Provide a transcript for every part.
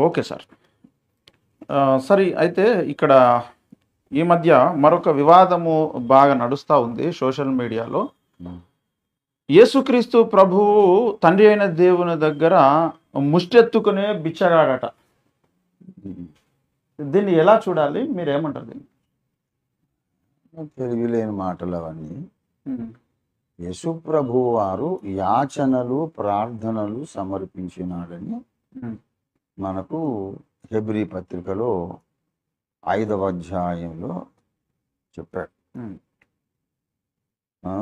Okay sir. సరే అయితే ఇక్కడ ఈ మధ్య మరొక వివాదము బాగా నడుస్తా ఉంది సోషల్ మీడియాలో. ఉమ్. యేసుక్రీస్తు ప్రభువు తండ్రి అయిన దేవుని దగ్గర ముష్టెత్తుకునే బిచ్చగాడట. ఉమ్. దీన్ని ఎలా చూడాలి? మీరేమంటారు దీన్ని? తెలివిలేని మాటలు అవన్నీ. ఉమ్, యేసు ప్రభు వారు యాచనలు ప్రార్థనలు సమర్పించినాడని ఉమ్, మనకు హెబ్రీ పత్రికలో 5వ అధ్యాయంలో చెప్పాడు. ఉమ్, ఆ,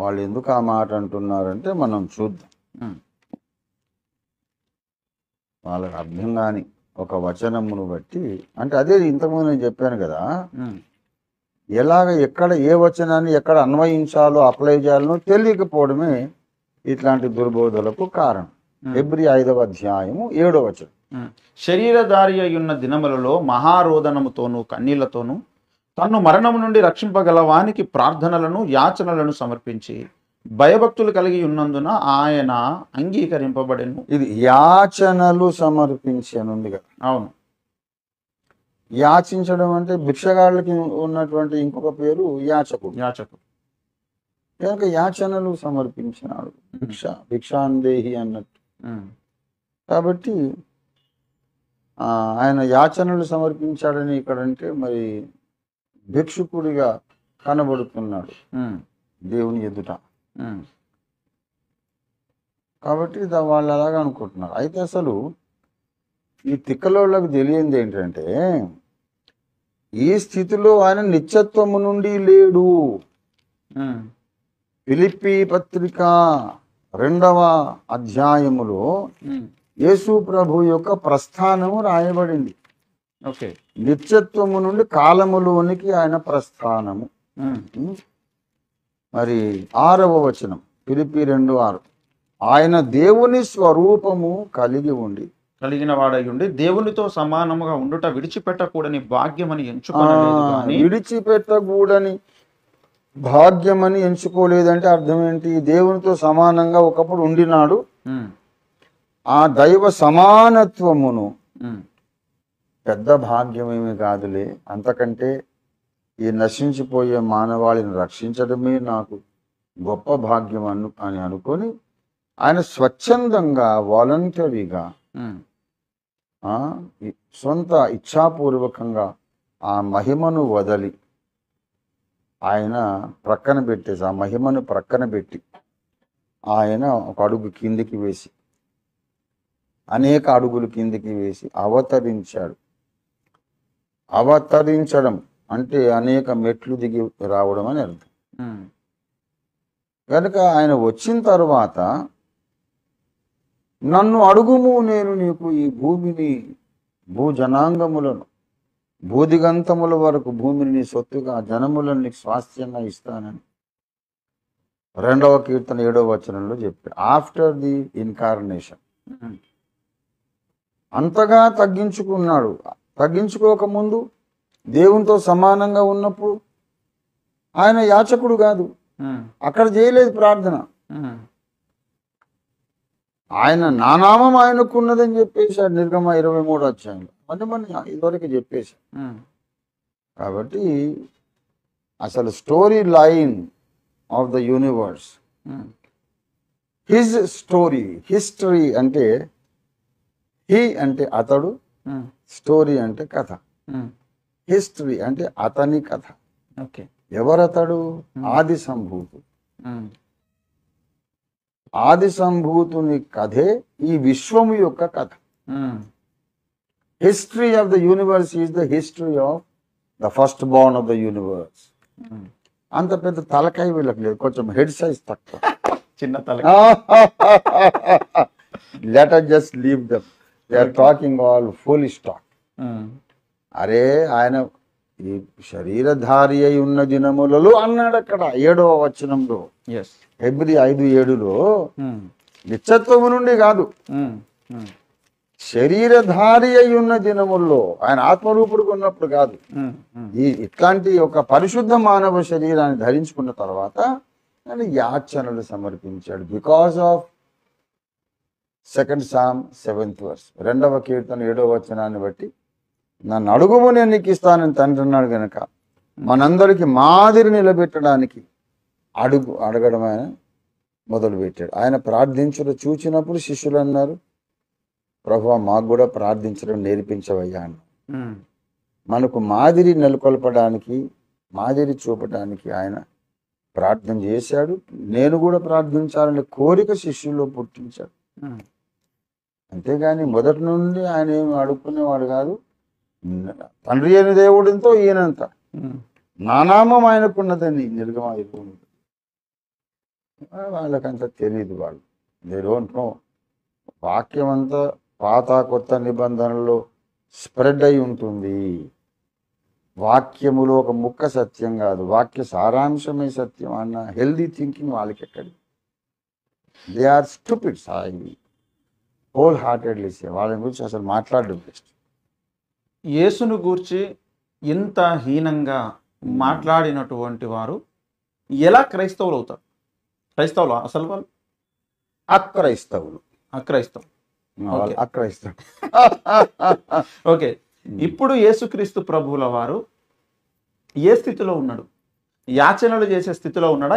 వాళ్ళు ఎందుకు ఆ మాట అంటున్నారంటే మనం చూద్దాం. ఉమ్, వాళ్ళకి అర్థం కాని ఒక వచనమును బట్టి, అంటే అదే ఇంతకుముందు నేను చెప్పాను కదా, ఉమ్, ఎక్కడ ఏ వచనాన్ని ఎక్కడ అన్వయించాలో అప్లై చేయాలనో తెలియకపోవడమే ఇట్లాంటి దుర్బోధలకు కారణం. హెబ్రీ 5వ అధ్యాయము 7వ వచనం. శరీరధారి అయ్యున్న దినములలో మహారోదనముతోనూ కన్నీళ్లతోనూ తన్ను మరణము నుండి రక్షింపగల వానికి ప్రార్థనలను యాచనలను సమర్పించి భయభక్తులు కలిగి ఉన్నందున ఆయన అంగీకరింపబడెను. ఇది యాచనలు సమర్పించనుంది కదా. అవును. యాచించడం అంటే భిక్షగాళ్ళకి ఉన్నటువంటి ఇంకొక పేరు యాచకుడు. యాచకుడు. కనుక యాచనలు సమర్పించినాడు. భిక్షాందేహి అన్నట్టు. కాబట్టి ఆయన యాచనలు సమర్పించాడని ఇక్కడంటే మరి భిక్షుకుడిగా కనబడుతున్నాడు దేవుని ఎదుట. కాబట్టి వాళ్ళు అలాగా అనుకుంటున్నారు. అయితే అసలు ఈ తిక్కలోళ్ళకు తెలియంది ఏంటంటే ఈ స్థితిలో ఆయన నిత్యత్వము నుండి లేడు. ఫిలిప్పీ పత్రిక 2వ అధ్యాయములో యేసు ప్రభు యొక్క ప్రస్థానము రాయబడింది. ఓకే. నిత్యత్వము నుండి కాలములోనికి ఆయన ప్రస్థానము. మరి 6వ వచనం ఫిలిప్పీ 2:6, ఆయన దేవుని స్వరూపము కలిగిన వాడై ఉండి దేవునితో సమానముగా ఉండుట విడిచిపెట్టకూడని భాగ్యమని ఎంచుకోలేదు గాని. విడిచిపెట్టకూడని భాగ్యమని ఎంచుకోలేదంటే అర్థం ఏంటి? దేవునితో సమానంగా ఒకప్పుడు ఉండినాడు. ఆ దైవ సమానత్వమును పెద్ద భాగ్యమేమి కాదులే, అంతకంటే ఈ నశించిపోయే మానవాళిని రక్షించడమే నాకు గొప్ప భాగ్యం అని అనుకొని ఆయన స్వచ్ఛందంగా వాలంటరీగా సొంత ఇచ్ఛాపూర్వకంగా ఆ మహిమను వదలి ఆయన ప్రక్కన పెట్టేసి ఆ మహిమను ప్రక్కన పెట్టి ఆయన ఒక అడుగు కిందికి వేసి అనేక అడుగులు కిందికి వేసి అవతరించాడు. అవతరించడం అంటే అనేక మెట్లు దిగి రావడం అని అర్థం. కనుక ఆయన వచ్చిన తర్వాత నన్ను అడుగుము, నేను నీకు ఈ భూమిని భూజనాంగములను భూదిగంతముల వరకు భూమిని నీ సొత్తుగా జనములను నీకు స్వాస్థ్యంగా ఇస్తానని 2వ కీర్తన 7వ వచనంలో చెప్పాడు. ఆఫ్టర్ ది ఇన్కార్నేషన్ అంతగా తగ్గించుకున్నాడు. తగ్గించుకోకముందు దేవునితో సమానంగా ఉన్నప్పుడు ఆయన యాచకుడు కాదు, అక్కడ చేయలేదు ప్రార్థన. ఆయన నానామం ఆయనకున్నదని చెప్పేశాడు నిర్గమ 23వ అధ్యాయంలో. మన ఇదివరకు చెప్పేశాడు. కాబట్టి అసలు story line of the universe, his story, history అంటే హీ అంటే అతడు, స్టోరీ అంటే కథ, హిస్టరీ అంటే అతని కథ. ఎవరతడు? ఆది సంభూతుడు. ఆది సంభూతుని కథే ఈ విశ్వము యొక్క కథ. History of the universe is the history of the first Born of the universe. అంత పెద్ద తలకాయ వీళ్ళకి లేదు, కొంచెం హెడ్ సైజ్ తక్కువ, చిన్న తల. Let us just leave them. They are talking all foolish talk. అరే ఆయన ఈ శరీరధారి అయి ఉన్న దినములలో అన్నాడు అక్కడ 7వ వచనంలో. హెబ్రీ 5:7లో నిత్యత్వము నుండి కాదు, శరీరధారి అయి ఉన్న దినముల్లో ఆయన ఆత్మరూపుడుగా ఉన్నప్పుడు కాదు, ఇట్లాంటి ఒక పరిశుద్ధ మానవ శరీరాన్ని ధరించుకున్న తర్వాత ఆయన యాచనలు సమర్పించాడు. Because of 2nd Psalm 7th verse, 2వ కీర్తన 7వ వచనాన్ని బట్టి, నన్ను అడుగుము నేను నీకు ఇస్తానని తండ్రి అన్నాడు గనక మనందరికి మాదిరి నిలబెట్టడానికి అడగడం ఆయన మొదలుపెట్టాడు. ఆయన ప్రార్థించడం చూచినప్పుడు శిష్యులు అన్నారు, ప్రభువా మాకు కూడా ప్రార్థించడం నేర్పించవయ్యా అన్న. మనకు మాదిరి నెలకొల్పడానికి, మాదిరి చూపడానికి ఆయన ప్రార్థన చేశాడు. నేను కూడా ప్రార్థించాలనే కోరిక శిష్యుల్లో పుట్టించాడు. అంతేగాని మొదటి నుండి ఆయన ఏమి అడుక్కునేవాడు కాదు. తండ్రి అయిన దేవుడితో ఈయనంత నా నామం ఆయనకున్నదని నిర్గమాయకుడు. వాళ్ళకంతా తెలియదు, వాళ్ళు దే డోంట్ నో. వాక్యం అంతా పాత కొత్త నిబంధనలో స్ప్రెడ్ అయి ఉంటుంది. వాక్యములో ఒక ముక్క సత్యం కాదు, వాక్య సారాంశమే సత్యం అన్న హెల్దీ థింకింగ్ వాళ్ళకి ఎక్కడి. They are stupids. I whole heartedly say. వాళ్ళ గురించి అసలు మాట్లాడడం బెస్ట్. యేసును గూర్చి ఇంత హీనంగా మాట్లాడినటువంటి వారు ఎలా క్రైస్తవులు అవుతారు? క్రైస్తవులు అసలు వాళ్ళు అక్రైస్తవులు. అక్రైస్తవులు. అక్రైస్తవులు. ఓకే, ఇప్పుడు యేసుక్రీస్తు ప్రభువుల వారు ఏ స్థితిలో ఉన్నాడు? యాచనలు చేసే స్థితిలో ఉన్నాడా?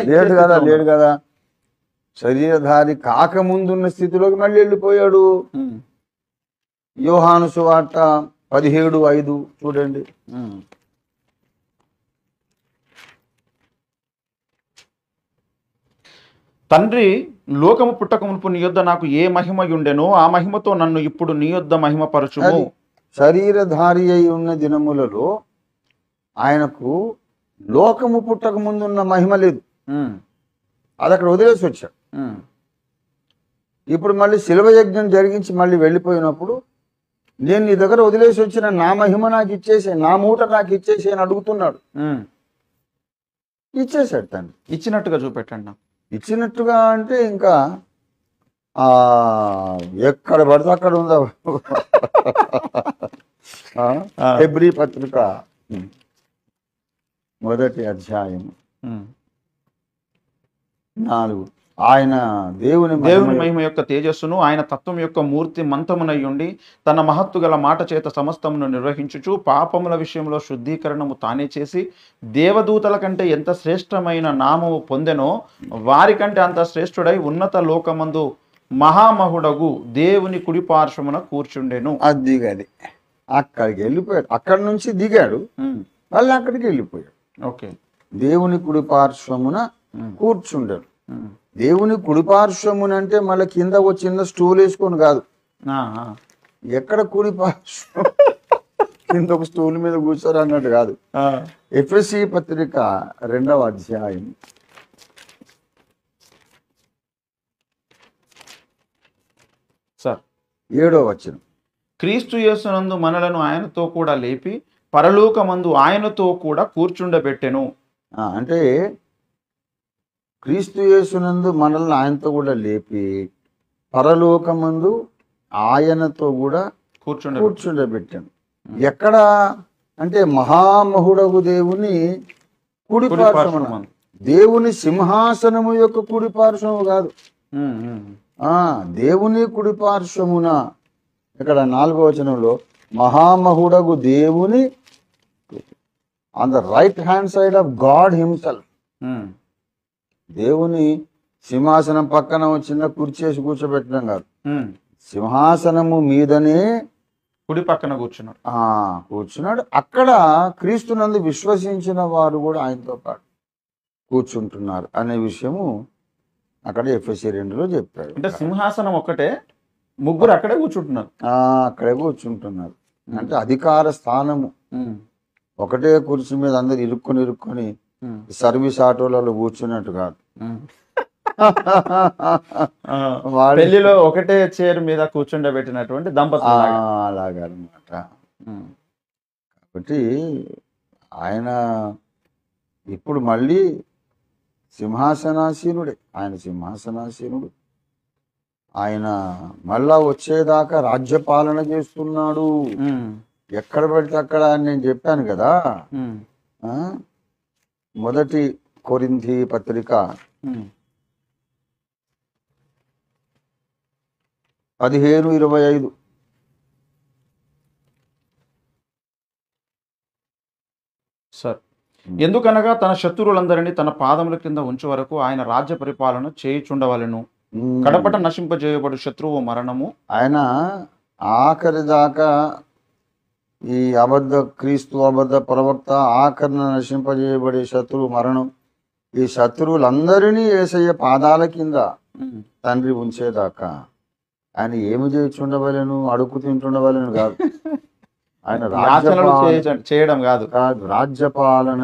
లేడు కదా. శరీరధారి కాకముందున్న స్థితిలోకి మళ్ళీ వెళ్ళిపోయాడు. యోహాను సువార్త 17:5 చూడండి. తండ్రి లోకము పుట్టక మునుపు నీ యొద్ద నాకు ఏ మహిమ ఉండెనో ఆ మహిమతో నన్ను ఇప్పుడు నీ యొద్ద మహిమపరచుము. శరీరధారి అయి ఉన్న దినములలో ఆయనకు లోకము పుట్టక ముందున్న మహిమ లేదు. అది అక్కడ వదిలేసి వచ్చాడు. ఇప్పుడు మళ్ళీ శిలువ యజ్ఞం జరిగించి మళ్ళీ వెళ్ళిపోయినప్పుడు, నేను నీ దగ్గర వదిలేసి వచ్చిన నా మహిమ నాకు ఇచ్చేసే, నా మూట నాకు ఇచ్చేసే అని అడుగుతున్నాడు. ఇచ్చేసాడు తండ్రి. ఇచ్చినట్టుగా చూపెట్టండి నాకు. ఇచ్చినట్టుగా అంటే ఇంకా ఎక్కడ పడితే అక్కడ ఉందా. హెబ్రీ పత్రిక 1వ అధ్యాయం 4. ఆయన దేవుని మహిమ యొక్క తేజస్సును, ఆయన తత్వం యొక్క మూర్తి మంతమునయ్యుండి తన మహత్తు గల మాట చేత సమస్తమును నిర్వహించుచు పాపముల విషయంలో శుద్ధీకరణము తానే చేసి దేవదూతల కంటే ఎంత శ్రేష్టమైన నామము పొందెనో వారికంటే అంత శ్రేష్ఠుడై ఉన్నత లోకమందు మహామహుడగు దేవుని కుడి పార్శ్వమున కూర్చుండెను. అది దిగాలి. అక్కడికి వెళ్ళిపోయాడు. అక్కడి నుంచి దిగాడు, మళ్ళీ అక్కడికి వెళ్ళిపోయాడు. ఓకే, దేవుని కుడి పార్శ్వమున కూర్చుండాడు. దేవుని కుడి పార్శ్వమునంటే మళ్ళీ కింద ఒక చిన్న స్టూల్ వేసుకొని కాదు. ఎక్కడ కుడి పార్శ్వం కింద ఒక స్టూల్ మీద కూర్చోరు అన్నట్టు కాదు. ఎఫెసీ పత్రిక 2వ అధ్యాయం 7వ వచనం. క్రీస్తు యేసునందు మనలను ఆయనతో కూడా లేపి పరలోకమందు ఆయనతో కూడా కూర్చుండబెట్టెను. అంటే క్రీస్తు యేసునందు మనల్ని ఆయనతో కూడా లేపి పరలోకమందు ఆయనతో కూడా కూర్చుండబెట్టాను. ఎక్కడ అంటే మహామహుడగు దేవుని కుడి పార్శ్వమున. దేవుని సింహాసనము యొక్క కుడి పార్శ్వము కాదు, దేవుని కుడి పార్శ్వమున. ఇక్కడ 4వ వచనంలో మహామహుడగు దేవుని on the right hand side of God himself. దేవుని సింహాసనం పక్కన చిన్న కుర్చేసి కూర్చోబెట్టడం కాదు, సింహాసనము మీదనే కుడి పక్కన కూర్చున్నాడు. అక్కడ క్రీస్తునందు విశ్వసించిన వారు కూడా ఆయనతో పాటు కూర్చుంటున్నారు అనే విషయము అక్కడ ఎఫెసీ 2లో చెప్పాడు. అంటే సింహాసనం ఒక్కటే, ముగ్గురు అక్కడే కూర్చుంటున్నారు. అక్కడే కూర్చుంటున్నారు. అంటే అధికార స్థానము ఒకటే కుర్చీ మీద అందరు ఇరుక్కొని సర్వీస్ ఆటోలలో కూర్చున్నట్టు కాదు. పెళ్లిలో ఒకటే చైర్ మీద కూర్చుండబెట్టినటువంటి దంపతులు అలాగనమాట. కాబట్టి ఆయన ఇప్పుడు మళ్ళీ సింహాసనాసీనుడే. ఆయన సింహాసనాసీనుడు. ఆయన మళ్ళా వచ్చేదాకా రాజ్యపాలన చేస్తున్నాడు. ఎక్కడ పడితే అక్కడ నేను చెప్పాను కదా. 1 కొరింథీ పత్రిక 15:25. సార్, ఎందుకనగా తన శత్రువులందరినీ తన పాదముల కింద ఉంచు వరకు ఆయన రాజ్య పరిపాలన చేయుచుండవలెను. కడపట నశింపజేయబడు శత్రువు మరణము. ఆయన ఆఖరి దాకా ఈ క్రీస్తు అబద్ధ ప్రవక్త ఆఖరణ నశింపజేయబడే శత్రువు మరణం. ఈ శత్రువులందరినీ యేసయ్య పాదాల కింద తండ్రి ఉంచేదాకా ఆయన ఏమి చేయుచుండవలెను, అడుగు తింటుండవలెను కాదు. ఆయన చేయడం కాదు, రాజ్యపాలన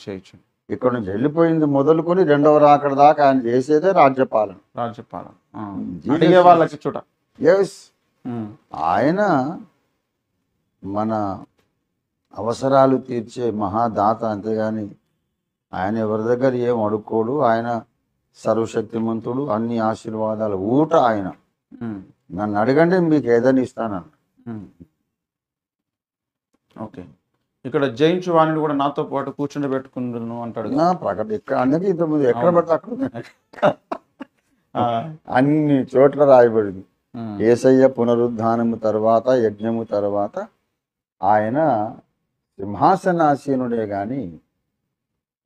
చేయొచ్చు. ఇక్కడ నుంచి వెళ్ళిపోయింది మొదలుకొని రెండవ రాకడ దాకా ఆయన చేసేదే రాజ్యపాలన. అడిగే వాళ్ళకి చూడ. ఎస్, ఆయన మన అవసరాలు తీర్చే మహాదాత, అంతేగాని ఆయన ఎవరి దగ్గర ఏం అడుక్కోడు. ఆయన సర్వశక్తిమంతుడు, అన్ని ఆశీర్వాదాలు ఊట ఆయన. నన్ను అడగండి మీకు ఏదని ఇస్తానన్న. ఓకే, ఇక్కడ జయించు వాణిని కూడా నాతో పాటు కూర్చుండి పెట్టుకుంటున్నాను అంటాడు. ప్రకట ఇక్కడ అందుకే ఇంతకుముందు ఎక్కడ పడితే అక్కడ అన్ని చోట్ల రాయబడింది. యేసయ్య పునరుద్ధానము తర్వాత, యజ్ఞము తర్వాత ఆయన సింహాసనాసీనుడే గాని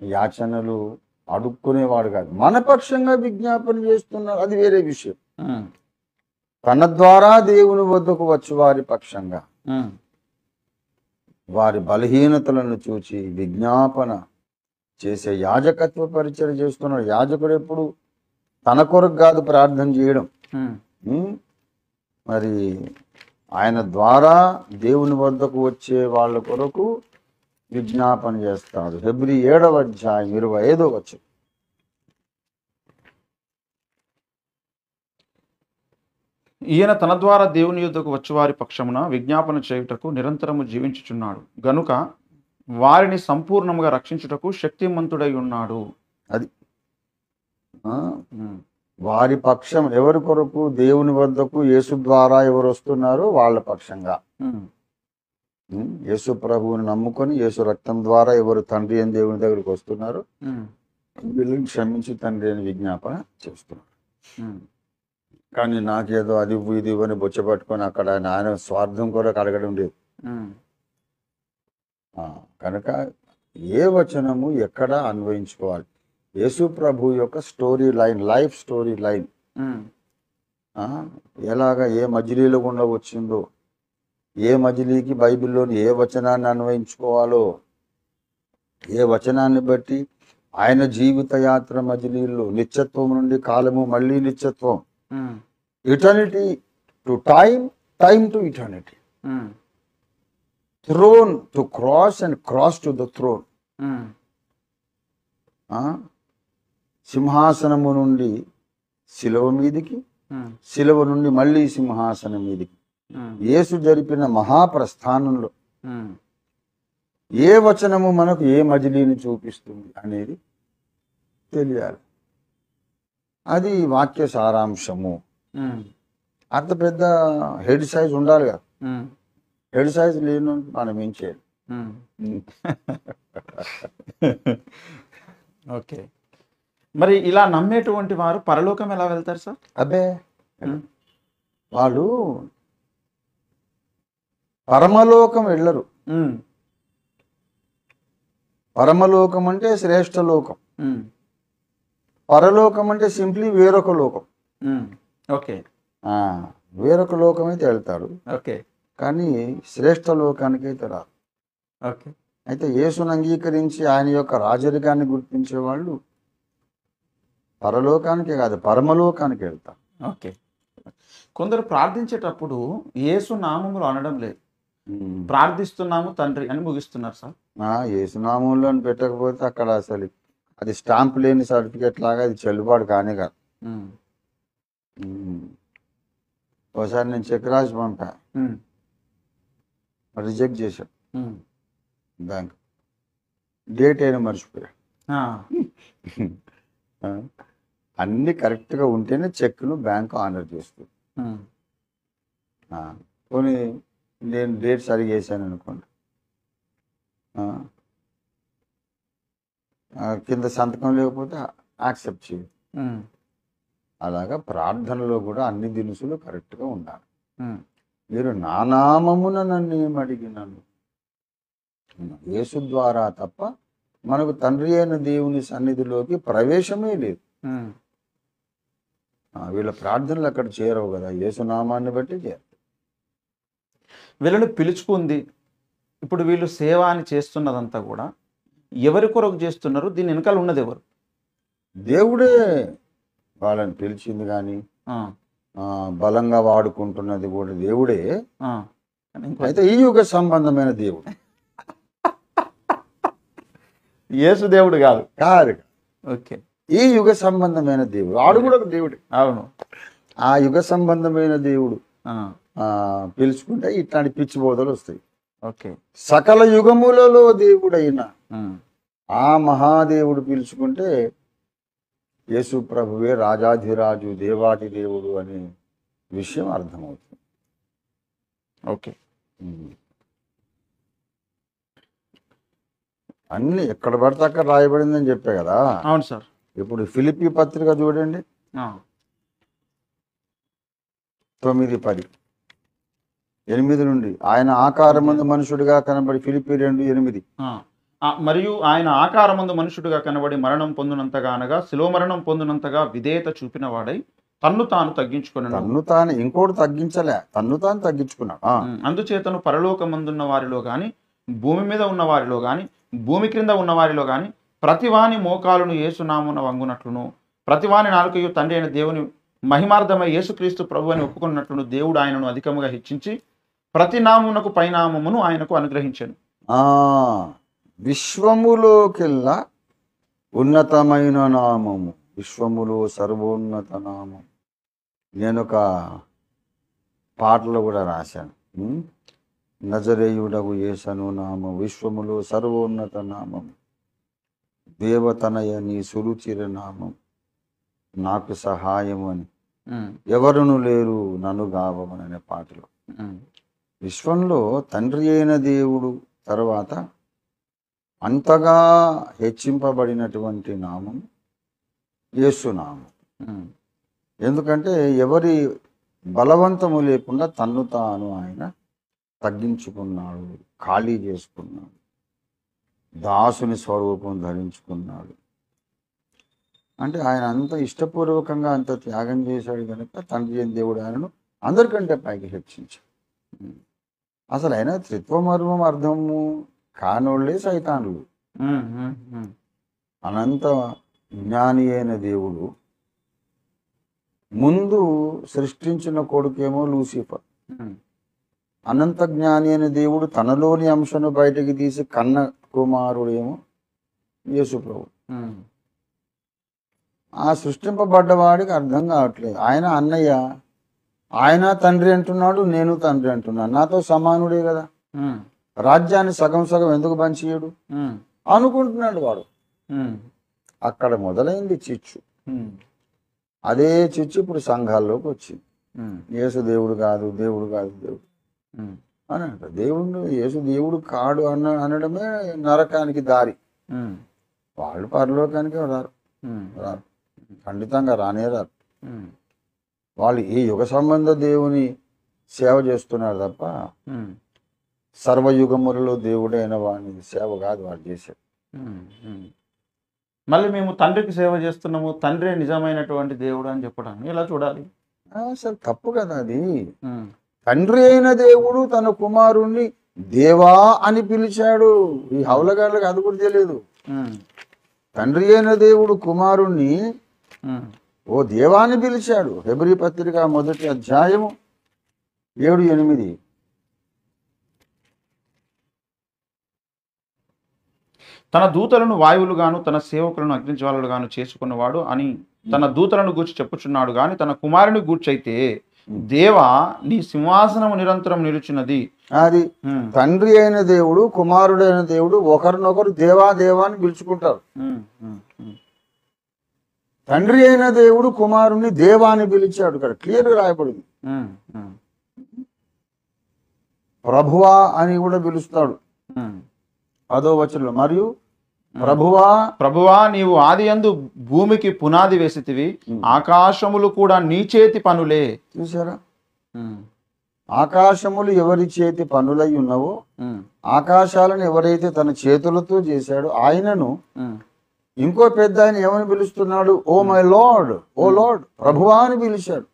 యాచనలు అడుక్కునేవాడు కాదు. మన పక్షంగా విజ్ఞాపన చేస్తున్నారు, అది వేరే విషయం. తన ద్వారా దేవుని వద్దకు వచ్చి వారి పక్షంగా వారి బలహీనతలను చూచి విజ్ఞాపన చేసే యాజకత్వ పరిచయం చేస్తున్నాడు. యాజకుడు ఎప్పుడు తన కొరకు కాదు ప్రార్థన చేయడం. మరి ఆయన ద్వారా దేవుని వద్దకు వచ్చే వాళ్ళ కొరకు విజ్ఞాపన చేస్తాడు. హెబ్రీ 7:25. ఈయన తన ద్వారా దేవుని యుద్ధకు వచ్చేవారి పక్షమున విజ్ఞాపన చేయుటకు నిరంతరము జీవించుచున్నాడు గనుక వారిని సంపూర్ణముగా రక్షించుటకు శక్తిమంతుడై ఉన్నాడు. అది వారి పక్షం ఎవరి కొరకు? దేవుని వద్దకు యేసు ద్వారా ఎవరు వస్తున్నారో వాళ్ళ పక్షంగా. యేసు ప్రభువుని నమ్ముకొని యేసు రక్తం ద్వారా ఎవరు తండ్రి అని దేవుని దగ్గరికి వస్తున్నారో వీళ్ళని క్షమించి తండ్రి అని విజ్ఞాపన చేస్తున్నారు. కానీ నాకేదో అది ఇది అని బొచ్చ పట్టుకొని అక్కడ ఆయన స్వార్థం కొరకు అడగడం లేదు. కనుక ఏ వచనము ఎక్కడ అన్వయించుకోవాలి? యేసు ప్రభు యొక్క story line, life story line ఎలాగా ఏ మజిలీలో గుండా వచ్చిందో, ఏ మజిలీకి బైబిల్లోని ఏ వచనాన్ని అన్వయించుకోవాలో, ఏ వచనాన్ని బట్టి ఆయన జీవిత యాత్ర మజిలీలో నిత్యత్వం నుండి కాలము మళ్ళీ నిత్యత్వం, eternity to time, time to eternity, throne to cross and cross to the throne, సింహాసనము నుండి శిలువ మీదికి, శిలువ నుండి మళ్ళీ సింహాసనం మీదికి, యేసు జరిపిన మహాప్రస్థానంలో ఏ వచనము మనకు ఏ మజిలీని చూపిస్తుంది అనేది తెలియాలి. అది వాక్య సారాంశము. అంత పెద్ద హెడ్ సైజ్ ఉండాలి కదా. హెడ్ సైజ్ లేను మనం ఏం చేయాలి? ఓకే, మరి ఇలా నమ్మేటువంటి వారు పరలోకం ఎలా వెళ్తారు సార్? అబ్బే, వాళ్ళు పరమలోకం వెళ్ళరు. పరమలోకం అంటే శ్రేష్ఠ లోకం, పరలోకం అంటే సింప్లీ వేరొక లోకం. ఓకే, వేరొక లోకం అయితే వెళ్తారు. ఓకే, కానీ శ్రేష్ఠ లోకానికి అయితే రారు. ఓకే, అయితే యేసును అంగీకరించి ఆయన యొక్క రాజరికాన్ని గుర్తించే వాళ్ళు పరలోకానికి కాదు పరమలోకానికి వెళ్తారు. ఓకే, కొందరు ప్రార్థించేటప్పుడు యేసు నామములు అనడం లేదు, ప్రార్థిస్తున్నాము తండ్రి అని ముగిస్తున్నారు సార్. యేసునామంలో పెట్టకపోతే అక్కడ అసలు అది స్టాంప్ లేని సర్టిఫికేట్ లాగా అది చెల్లుబాటు కానే కాదు. ఒకసారి నేను చెక్ రాసి పంపా, రిజెక్ట్ చేశాను. బ్యాంక్ డేట్ అయినా మర్చిపోయా. అన్ని కరెక్ట్గా ఉంటేనే చెక్ను బ్యాంకు ఆనర్ చేస్తుంది. పోనీ నేను డేట్ సరిగా వేసాను అనుకోండి, కింద సంతకం లేకపోతే యాక్సెప్ట్ చేయదు. అలాగా ప్రార్థనలో కూడా అన్ని దినుసులు కరెక్ట్గా ఉండాలి. ఉమ్, మీరు నా నామమున నన్ను ఏమడిగినాను, యేసు ద్వారా తప్ప మనకు తండ్రి అయిన దేవుని సన్నిధిలోకి ప్రవేశమే లేదు. ఉమ్. వీళ్ళ ప్రార్థనలు అక్కడ చేరవు కదా, యేసు నామాన్ని బట్టి చేరు. వీళ్ళని పిలుచుకుంది. ఇప్పుడు వీళ్ళు సేవ అని చేస్తున్నదంతా కూడా ఎవరి కొరకు చేస్తున్నారు? దీని వెనకాల ఉన్నది ఎవరు? దేవుడే వాళ్ళని పిలిచింది, కానీ ఆ, బలంగా వాడుకుంటున్నది కూడా దేవుడే. ఆ. కానీ ఇంకో అయితే ఈ యుగ సంబంధమైన దేవుడు యేసు దేవుడు కాదు. కాదు, ఓకే. ఈ యుగ సంబంధమైన దేవుడు, వాడు కూడా ఒక దేవుడే. అవును. ఆ యుగ సంబంధమైన దేవుడు ఆ, పిలుచుకుంటే ఇట్లాంటి పిచ్చి బోధలు వస్తాయి. ఓకే. సకల యుగములలో దేవుడైన ఉమ్, ఆ మహాదేవుడు పిలుచుకుంటే యేసు ప్రభువే రాజాధిరాజు దేవాది దేవుడు అనే విషయం అర్థమవుతుంది. ఓకే. అన్ని ఎక్కడ పడితే అక్కడ రాయబడిందని చెప్పే కదా. అవును సార్. ఇప్పుడు ఫిలిప్పీ పత్రిక చూడండి, ఆ, 9:10, 8 నుండి. ఆయన ఆకారమందు మనుషుడిగా కనబడి, ఫిలిప్పీ 2:8. మరియు ఆయన ఆకారమందు మనుషుడిగా కనబడి మరణం పొందినంతగా, అనగా శిలువ మరణం పొందినంతగా విధేయత చూపిన వాడై తన్ను తాను తగ్గించుకున్నాడు. తన్ను తాను ఇంకోటి తగ్గించలే, తన్ను తాను తగ్గించుకున్నాడు. అందుచేతను పరలోకమందున్న వారిలో గాని, భూమి మీద ఉన్న వారిలో గాని, భూమి క్రింద ఉన్న వారిలో గాని ప్రతివాని మోకాలును యేసునామున వంగునట్లును, ప్రతివాని నాలుకయు తండ్రి అయిన దేవుని మహిమార్థమై యేసుక్రీస్తు ప్రభు అని ఒప్పుకున్నట్లును దేవుడు ఆయనను అధికముగా హెచ్చించి ప్రతి నామునకు పైనామమును ఆయనకు అనుగ్రహించాను. విశ్వములోకెల్లా ఉన్నతమైన నామము, విశ్వములో సర్వోన్నత నామం. నేను ఒక పాటలో కూడా రాశాను, నజరేయుడగు యేసను నామం విశ్వములో సర్వోన్నత నామం, దేవతనయ నీ సురుచిర నామం, నాకు సహాయం అని ఎవరును లేరు నన్ను గావమని అనే పాటలో. విశ్వంలో తండ్రి అయిన దేవుడు తర్వాత అంతగా హెచ్చింపబడినటువంటి నామం యేసునామం. ఎందుకంటే ఎవరి బలవంతము లేకుండా తన్ను తాను ఆయన తగ్గించుకున్నాడు, ఖాళీ చేసుకున్నాడు, దాసుని స్వరూపం ధరించుకున్నాడు. అంటే ఆయన అంత ఇష్టపూర్వకంగా అంత త్యాగం చేశాడు కనుక తండ్రి అయిన దేవుడు ఆయనను అందరికంటే పైకి హెచ్చించాడు. అసలు ఆయన త్రిత్వమర్మం అర్థము కానోళ్ళే సైతానులు. అనంత జ్ఞాని అయిన దేవుడు ముందు సృష్టించిన కొడుకేమో లూసిఫర్, అనంత జ్ఞాని అయిన దేవుడు తనలోని అంశను బయటకు తీసి కన్న కుమారుడేమో యేసు ప్రభు. ఆ సృష్టింపబడ్డవాడికి అర్థం కావట్లేదు, ఆయన అన్నయ్య, ఆయన తండ్రి అంటున్నాడు, నేను తండ్రి అంటున్నాను, నాతో సమానుడే కదా, రాజ్యాన్ని సగం సగం ఎందుకు పంచియడు అనుకుంటున్నాడు వాడు. అక్కడ మొదలైంది చిచ్చు. అదే చిచ్చు ఇప్పుడు సంఘాల్లోకి వచ్చింది. యేసు దేవుడు కాదు, దేవుడు కాదు, దేవుడు అని అంట. దేవుడు యేసు దేవుడు కాడు అనడమే నరకానికి దారి. వాళ్ళు పరలోకానికి రారు, రారు, ఖండితంగా రానే రారు. వాళ్ళు ఈ యుగ సంబంధ దేవుని సేవ చేస్తున్నారు తప్ప సర్వయుగములలో దేవుడైన వాని సేవ కాదు వాళ్ళు చేసేది. మళ్ళీ మేము తండ్రికి సేవ చేస్తున్నాము, తండ్రి నిజమైనటువంటి దేవుడు అని చెప్పడానికి ఎలా చూడాలి? అసలు తప్పు కదా అది. తండ్రి అయిన దేవుడు తన కుమారుణ్ణి దేవా అని పిలిచాడు. ఈ హౌలగాళ్ళకి అది కూడా తెలియదు. తండ్రి అయిన దేవుడు కుమారుణ్ణి ఓ దేవాన్ని పిలిచాడు. హెబ్రీ పత్రిక 1వ అధ్యాయము 7-8. తన దూతలను వాయువులుగాను తన సేవకులను అగ్నిజ్వాలలుగాను చేసుకున్నవాడు అని తన దూతలను గూర్చి చెప్పుచున్నాడు గాని తన కుమారుని గూర్చైతే దేవా నీ సింహాసనము నిరంతరం నిలుచున్నది. అది తండ్రి అయిన దేవుడు కుమారుడైన దేవుడు ఒకరినొకరు దేవా దేవా అని పిలుచుకుంటారు. తండ్రి అయిన దేవుడు కుమారుణ్ణి దేవా అని పిలిచాడు. ఇక్కడ క్లియర్ రాయబడింది. ప్రభువా అని కూడా పిలుస్తాడు 10వ వచనంలో. మరియు ప్రభువా నీవు ఆదియందు భూమికి పునాది వేసితివి, ఆకాశములు కూడా నీ చేతి పనులే. చూసారా, ఆకాశములు ఎవరి చేతి పనులై ఉన్నవో, ఆకాశాలను ఎవరైతే తన చేతులతో చేశాడో ఆయనను ఇంకో పెద్ద ఆయన ఏమని పిలుస్తున్నాడు? Oh my lord, oh lord, ప్రభువా అని పిలిచాడు.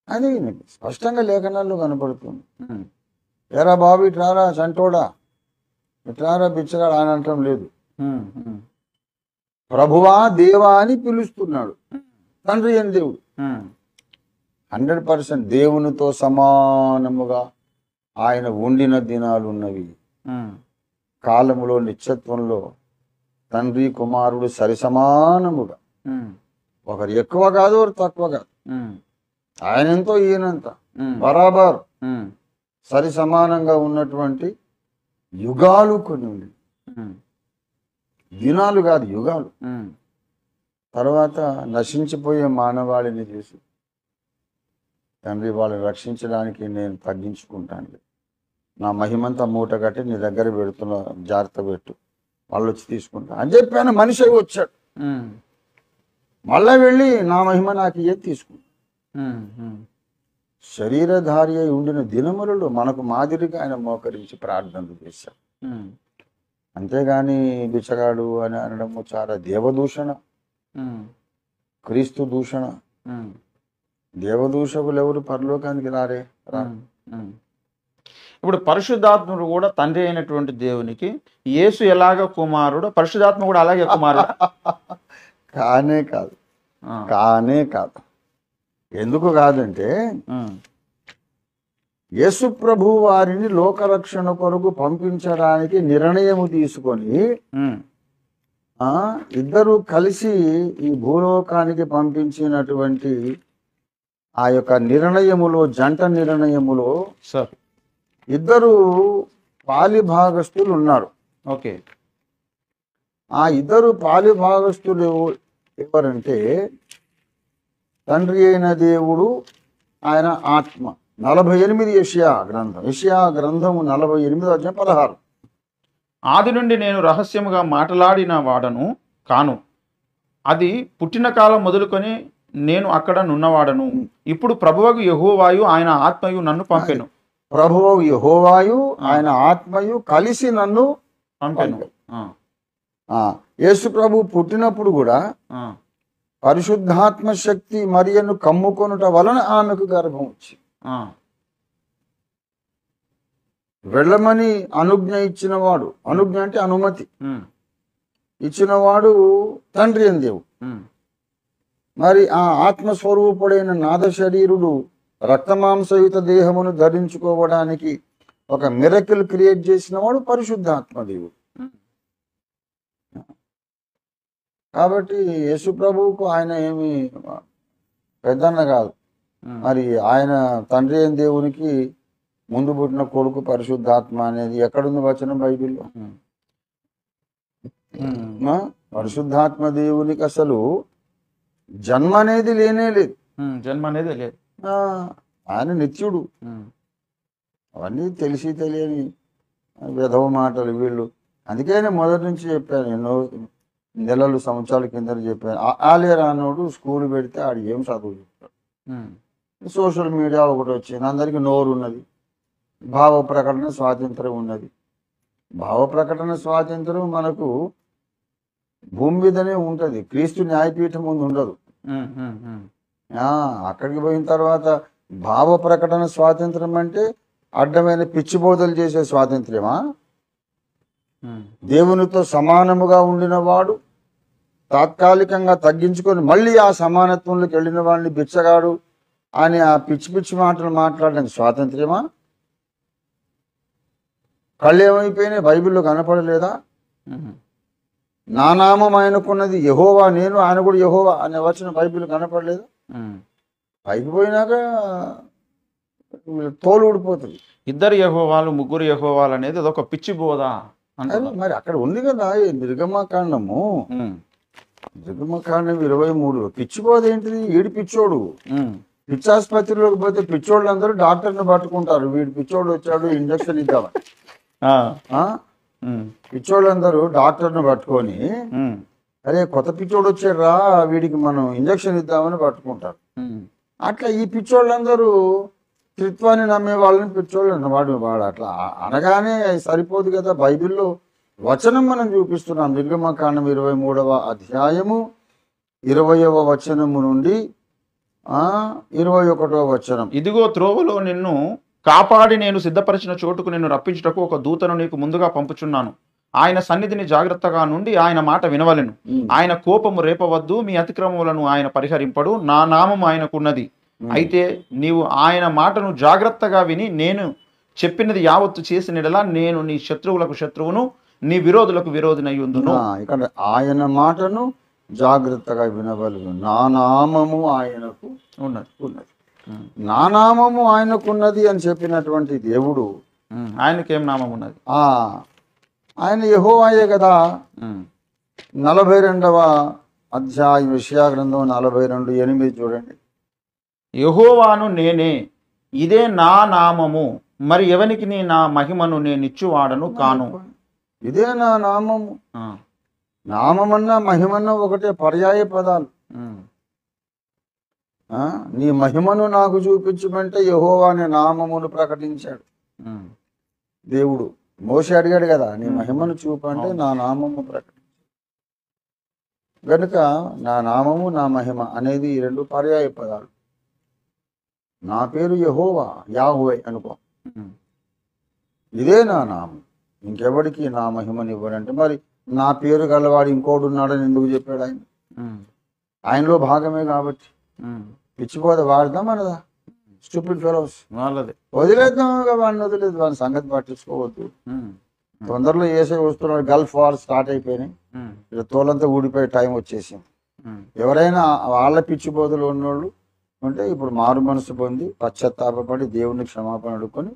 అది స్పష్టంగా లేఖనాల్లో కనపడుతుంది. ఎరా బాబు ఇట్రారా చంటోడా, ఇట్రారా బిచ్చగాడు అని అనటం లేదు. ప్రభువా దేవా అని పిలుస్తున్నాడు. తండ్రి అని దేవుడు 100% దేవునితో సమానముగా ఆయన ఉండిన దినాలు ఉన్నవి. కాలములో నిత్యత్వంలో తండ్రి కుమారుడు సరి సమానముగా, ఒకరు ఎక్కువ కాదు ఒకరు తక్కువ కాదు, ఆయనంతో ఈయనంత బరాబర్ సరి సమానంగా ఉన్నటువంటి యుగాలు కొన్ని ఉంది. దినాలు కాదు, యుగాలు. తర్వాత నశించిపోయే మానవాళిని చూసి తండ్రి వాళ్ళని రక్షించడానికి నేను తగ్గించుకుంటాను, నా మహిమంతా మూట కట్టి నీ దగ్గర పెడుతున్న, జాగ్రత్త పెట్టు, వాళ్ళు వచ్చి తీసుకుంటా అని చెప్పాను. మనిషి అయి వచ్చాడు, మళ్ళా వెళ్ళి నా మహిమ నాకు ఏది తీసుకుంటా. శరీరధారి అయి ఉండిన దినములలో మనకు మాదిరిగా ఆయన మోకరించి ప్రార్థనలు చేశాడు. అంతేగాని బిచ్చగాడు అని అనడము చాలా దేవదూషణ, క్రీస్తు దూషణ. దేవదూషకులు ఎవరు పరలోకానికి రారే. ఇప్పుడు పరిశుద్ధాత్ముడు కూడా తండ్రి అయినటువంటి దేవునికి యేసు ఎలాగ కుమారుడు, పరిశుద్ధాత్మ కూడా అలాగే కుమారుడు కానే కాదు, కానే కాదు. ఎందుకు కాదంటే యేసు ప్రభు వారిని లోకరక్షణ కొరకు పంపించడానికి నిర్ణయం తీసుకొని ఇద్దరు కలిసి ఈ భూలోకానికి పంపించినటువంటి ఆ యొక్క నిర్ణయములో, జంట నిర్ణయములో ఇద్దరు పాలిభాగస్తులు ఉన్నారు. ఓకే, ఆ ఇద్దరు పాలిభాగస్తులు ఎవరంటే తండ్రి అయిన దేవుడు, ఆయన ఆత్మ. 48 యెషయా గ్రంథము 48:16. ఆది నుండి నేను రహస్యముగా మాట్లాడిన వాడను కాను, అది పుట్టిన కాలం మొదలుకొని నేను అక్కడ నున్నవాడను. ఇప్పుడు ప్రభువగు యెహోవాయు ఆయన ఆత్మయు నన్ను పంపెను. ప్రభువు యెహోవాయు ఆయన ఆత్మయు కలిసి నన్ను పంపెను. యేసు ప్రభు పుట్టినప్పుడు కూడా పరిశుద్ధాత్మ శక్తి మరియను కమ్ముకొనుట వలన ఆమెకు గర్భం వచ్చి వెళ్ళమని అనుజ్ఞ ఇచ్చినవాడు, అనుజ్ఞ అంటే అనుమతి ఇచ్చినవాడు తండ్రి అని దేవుడు. మరి ఆ ఆత్మస్వరూపుడైన నాద శరీరుడు రక్తమాంసయుత దేహమును ధరించుకోవడానికి ఒక మిరకిల్ క్రియేట్ చేసిన వాడు పరిశుద్ధాత్మ దేవుడు. కాబట్టి యేసు ప్రభువుకు ఆయన ఏమి పెద్దన్న కాదు. మరి ఆయన తండ్రి అయిన దేవునికి ముందు పుట్టిన కొడుకు పరిశుద్ధాత్మ అనేది ఎక్కడుంది వచనం బైబిల్లో? పరిశుద్ధాత్మ దేవునికి అసలు జన్మ అనేది లేనే లేదు. జన్మ అనేది లేదు. ఆయన నిత్యుడు. అవన్నీ తెలిసి తెలియని విధవ మాటలు వీళ్ళు. అందుకే నేను మొదటి నుంచి చెప్పాను, ఎన్నో నెలలు సంవత్సరాల కింద చెప్పాను. ఆలేరా అన్నోడు స్కూల్ పెడితే ఆడు ఏం చదువు చెప్తాడు. సోషల్ మీడియా ఒకటి వచ్చింది, అందరికీ నోరు ఉన్నది, భావ ప్రకటన స్వాతంత్రం ఉన్నది. భావ ప్రకటన స్వాతంత్రం మనకు భూమి మీదనే ఉంటుంది, క్రీస్తు న్యాయపీఠం ముందు ఉండదు. అక్కడికి పోయిన తర్వాత భావ ప్రకటన స్వాతంత్రం అంటే అడ్డమైన పిచ్చిబోధలు చేసే స్వాతంత్ర్యమా? దేవునితో సమానముగా ఉండిన వాడు తాత్కాలికంగా తగ్గించుకొని మళ్ళీ ఆ సమానత్వంలోకి వెళ్ళిన వాడిని బిచ్చగాడు అని ఆ పిచ్చి పిచ్చి మాటలు మాట్లాడడానికి స్వాతంత్ర్యమా? కళ్ళు ఏమైపోయినాయి? బైబిల్లో కనపడలేదా? నా నామం ఆయనకున్నది యెహోవా, నేను ఆయన కూడా యెహోవా అనే వచనం బైబిల్ కనపడలేదు. పైకి పోయినాక తోలు ఊడిపోతుంది. ఇద్దరు యెహోవాలు, ముగ్గురు యెహోవాలు అనేది అదొక పిచ్చి బోధ. మరి అక్కడ ఉంది కదా నిర్గమకాండము, నిర్గమకాండం 23. పిచ్చి బోధ ఏంటిది? వీడి పిచ్చోడు. పిచ్చాసుపత్రిలోకి పోతే పిచ్చోళ్ళు అందరూ డాక్టర్ని పట్టుకుంటారు, వీడు పిచ్చోడు వచ్చాడు ఇంజక్షన్ ఇద్దామని. పిచ్చోళ్ళందరూ డాక్టర్ను పట్టుకొని అరే కొత్త పిచ్చోడు వచ్చారా వీడికి మనం ఇంజక్షన్ ఇద్దామని పట్టుకుంటారు. అట్లా ఈ పిచ్చోళ్ళందరూ త్రిత్వాన్ని నమ్మే వాళ్ళని పిచ్చోళ్ళు వాడు అట్లా అనగానే సరిపోదు కదా. బైబిల్లో వచనం మనం చూపిస్తున్నాం. నిర్గమకాండం 23వ అధ్యాయము 20వ వచనము నుండి 21వ వచనం. ఇదిగో త్రోవలో నిన్ను కాపాడి నేను సిద్ధపరిచిన చోటుకు నిన్ను రప్పించుటకు ఒక దూతను నీకు ముందుగా పంపుచున్నాను. ఆయన సన్నిధిని జాగ్రత్తగా నుండి ఆయన మాట వినవలెను. ఆయన కోపము రేపవద్దు, మీ అతిక్రమములను ఆయన పరిహరింపడు. నా నామము ఆయనకున్నది. అయితే నీవు ఆయన మాటను జాగ్రత్తగా విని నేను చెప్పినది యావత్తు చేసినడలా నేను నీ శత్రువులకు శత్రువును, నీ విరోధులకు విరోధినయ్యుందును. ఇక్కడ ఆయన మాటను జాగ్రత్తగా వినవలను. నా నామము ఆయనకు ఉన్నది. నా నామము ఆయనకున్నది అని చెప్పినటువంటి దేవుడు ఆయనకేం నామం ఉన్నది? ఆయన యెహోవాయే కదా. 42వ అధ్యాయం యెషయా గ్రంథం 42:8 చూడండి. యెహోవాను నేనే, ఇదే నా నామము, మరి ఎవనికి నా మహిమను నేనిచ్చువాడను కాను. ఇదే నా నామము. నామమన్నా మహిమన్నా ఒకటే, పర్యాయ పదాలు. నీ మహిమను నాకు చూపించమంటే యెహోవా అనే నామమును ప్రకటించాడు దేవుడు. మోషే అడిగాడు కదా, నీ మహిమను చూపంటే నా నామము ప్రకటించాడు. కనుక నా నామము నా మహిమ అనేది ఈ రెండు పర్యాయ పదాలు. నా పేరు యెహోవా, యాహోవే అనుకో, ఇదే నా నామం, ఇంకెవడికి నా మహిమని ఇవ్వడంటే. మరి నా పేరు గలవాడు ఇంకోడు ఉన్నాడని ఎందుకు చెప్పాడు ఆయన? ఆయనలో భాగమే కాబట్టి. పిచ్చిపోద వాడదాం మనదా? స్టూపిడ్ ఫెలోస్ వాళ్ళది వదిలేద్దాం, వాడిని వదిలేదు, వాడి సంగతి పట్టించుకోవద్దు. తొందరలో ఏసే వస్తున్నాడు. గల్ఫ్ వార్ స్టార్ట్ అయిపోయినాయి, తోలంతా ఊడిపోయే టైం వచ్చేసింది. ఎవరైనా వాళ్ళ పిచ్చిపోతులు ఉన్నోళ్ళు ఉంటే ఇప్పుడు మారు మనసు పొంది పశ్చాత్తాపడి దేవుని క్షమాపణ అడుక్కొని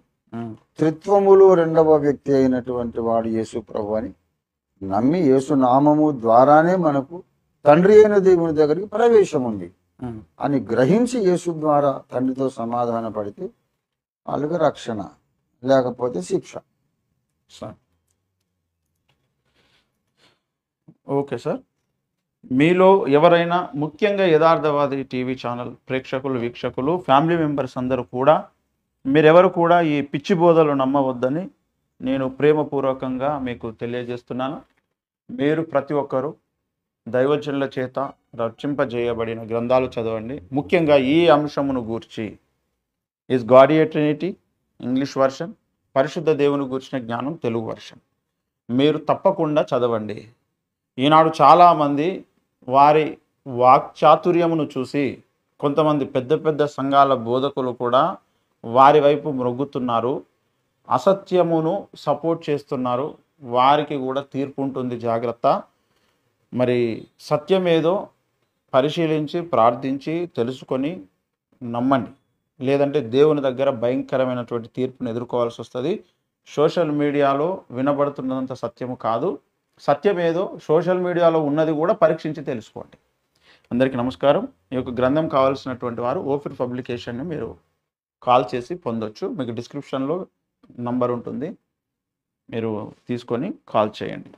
త్రిత్వములో రెండవ వ్యక్తి అయినటువంటి వాడు యేసు ప్రభు అని నమ్మి యేసు నామము ద్వారానే మనకు తండ్రి అయిన దేవుని దగ్గరికి ప్రవేశం ఉంది అని గ్రహించి యేసు ద్వారా తండ్రితో సమాధాన పడితే వాళ్ళకి రక్షణ, లేకపోతే శిక్ష. ఓకే సార్, మీలో ఎవరైనా ముఖ్యంగా యథార్థవాది టీవీ ఛానల్ ప్రేక్షకులు, వీక్షకులు, ఫ్యామిలీ మెంబర్స్ అందరూ కూడా మీరెవరు కూడా ఈ పిచ్చి బోధలు నమ్మవద్దని నేను ప్రేమపూర్వకంగా మీకు తెలియజేస్తున్నాను. మీరు ప్రతి ఒక్కరూ దైవజనుల చేత రచింపజేయబడిన గ్రంథాలు చదవండి. ముఖ్యంగా ఈ అంశమును గూర్చి is God A Trinity English version, పరిశుద్ధ దేవుని గూర్చిన జ్ఞానం తెలుగు వర్షన్ మీరు తప్పకుండా చదవండి. ఈనాడు చాలామంది వారి వాక్చాతుర్యమును చూసి కొంతమంది పెద్ద పెద్ద సంఘాల బోధకులు కూడా వారి వైపు మొగ్గుతున్నారు, అసత్యమును సపోర్ట్ చేస్తున్నారు. వారికి కూడా తీర్పు ఉంటుంది, జాగ్రత్త. మరి సత్యమేదో పరిశీలించి ప్రార్థించి తెలుసుకొని నమ్మండి, లేదంటే దేవుని దగ్గర భయంకరమైనటువంటి తీర్పును ఎదుర్కోవాల్సి వస్తుంది. సోషల్ మీడియాలో వినబడుతున్నదంత సత్యము కాదు. సత్యమేదో సోషల్ మీడియాలో ఉన్నది కూడా పరీక్షించి తెలుసుకోండి. అందరికీ నమస్కారం. ఈ యొక్క గ్రంథం కావాల్సినటువంటి వారు ఓఫిర్ పబ్లికేషన్ని మీరు కాల్ చేసి పొందొచ్చు. మీకు డిస్క్రిప్షన్లో నంబర్ ఉంటుంది, మీరు తీసుకొని కాల్ చేయండి.